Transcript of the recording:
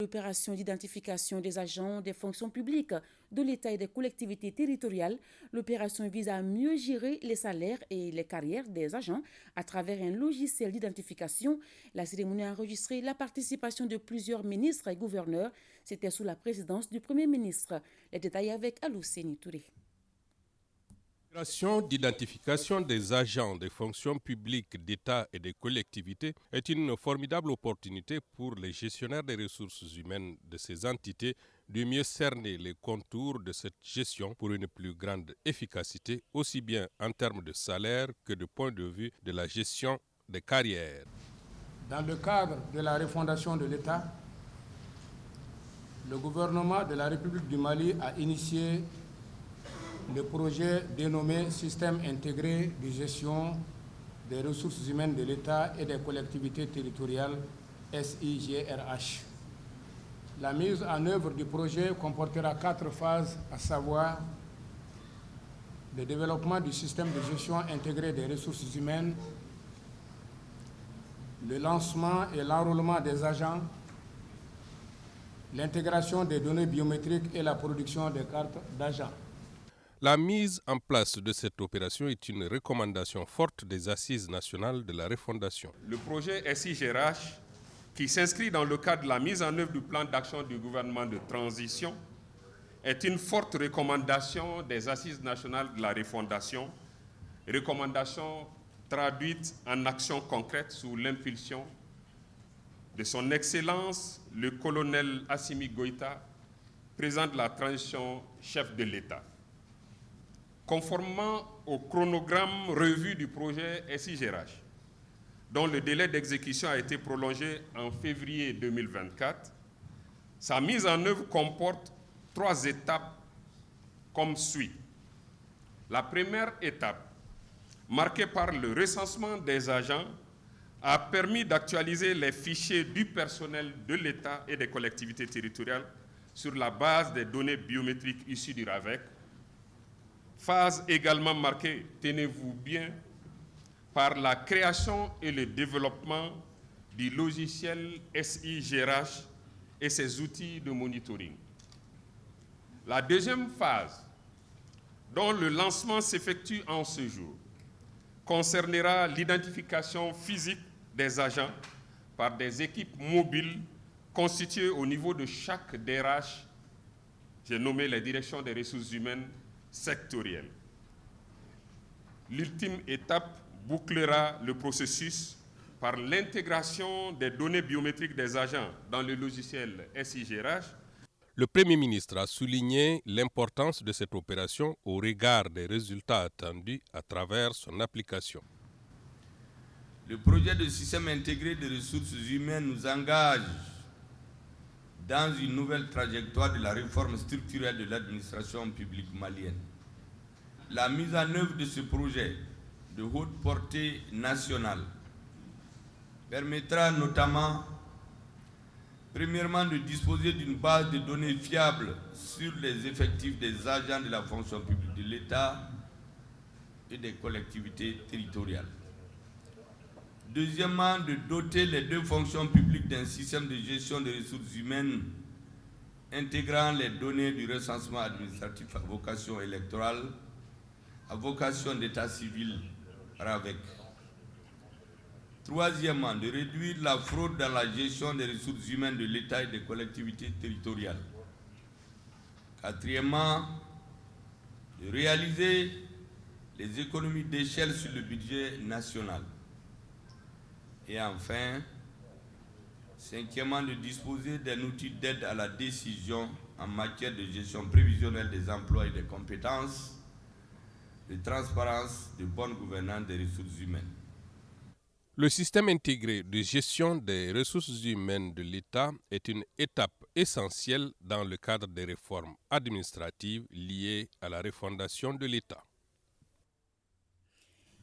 l'opération d'identification des agents des fonctions publiques de l'État et des collectivités territoriales. L'opération vise à mieux gérer les salaires et les carrières des agents à travers un logiciel d'identification. La cérémonie a enregistré la participation de plusieurs ministres et gouverneurs. C'était sous la présidence du Premier ministre. Les détails avec Alousseni Touré. L'opération d'identification des agents des fonctions publiques d'État et des collectivités est une formidable opportunité pour les gestionnaires des ressources humaines de ces entités de mieux cerner les contours de cette gestion pour une plus grande efficacité, aussi bien en termes de salaire que de point de vue de la gestion des carrières. Dans le cadre de la refondation de l'État, le gouvernement de la République du Mali a initié le projet dénommé Système intégré de gestion des ressources humaines de l'État et des collectivités territoriales, SIGRH. La mise en œuvre du projet comportera 4 phases, à savoir le développement du système de gestion intégré des ressources humaines, le lancement et l'enrôlement des agents, l'intégration des données biométriques et la production des cartes d'agents. La mise en place de cette opération est une recommandation forte des Assises nationales de la refondation. Le projet SIGRH, qui s'inscrit dans le cadre de la mise en œuvre du plan d'action du gouvernement de transition, est une forte recommandation des Assises nationales de la refondation, recommandation traduite en actions concrètes sous l'impulsion de son Excellence le colonel Assimi Goïta, président de la transition, chef de l'État. Conformément au chronogramme revu du projet SIGRH, dont le délai d'exécution a été prolongé en février 2024, sa mise en œuvre comporte 3 étapes comme suit. La première étape, marquée par le recensement des agents, a permis d'actualiser les fichiers du personnel de l'État et des collectivités territoriales sur la base des données biométriques issues du RAVEC. Phase également marquée, tenez-vous bien, par la création et le développement du logiciel SIGRH et ses outils de monitoring. La deuxième phase, dont le lancement s'effectue en ce jour, concernera l'identification physique des agents par des équipes mobiles constituées au niveau de chaque DRH, j'ai nommé les directions des ressources humaines sectorielles. L'ultime étape bouclera le processus par l'intégration des données biométriques des agents dans le logiciel SIGRH. Le Premier ministre a souligné l'importance de cette opération au regard des résultats attendus à travers son application. Le projet de système intégré de ressources humaines nous engage dans une nouvelle trajectoire de la réforme structurelle de l'administration publique malienne. La mise en œuvre de ce projet de haute portée nationale permettra notamment, premièrement, de disposer d'une base de données fiable sur les effectifs des agents de la fonction publique de l'État et des collectivités territoriales. Deuxièmement, de doter les 2 fonctions publiques d'un système de gestion des ressources humaines intégrant les données du recensement administratif à vocation électorale, à vocation d'état civil RAVEC. Troisièmement, de réduire la fraude dans la gestion des ressources humaines de l'État et des collectivités territoriales. Quatrièmement, de réaliser les économies d'échelle sur le budget national. Et enfin, cinquièmement, de disposer d'un outil d'aide à la décision en matière de gestion prévisionnelle des emplois et des compétences, de transparence, de bonne gouvernance des ressources humaines. Le système intégré de gestion des ressources humaines de l'État est une étape essentielle dans le cadre des réformes administratives liées à la refondation de l'État.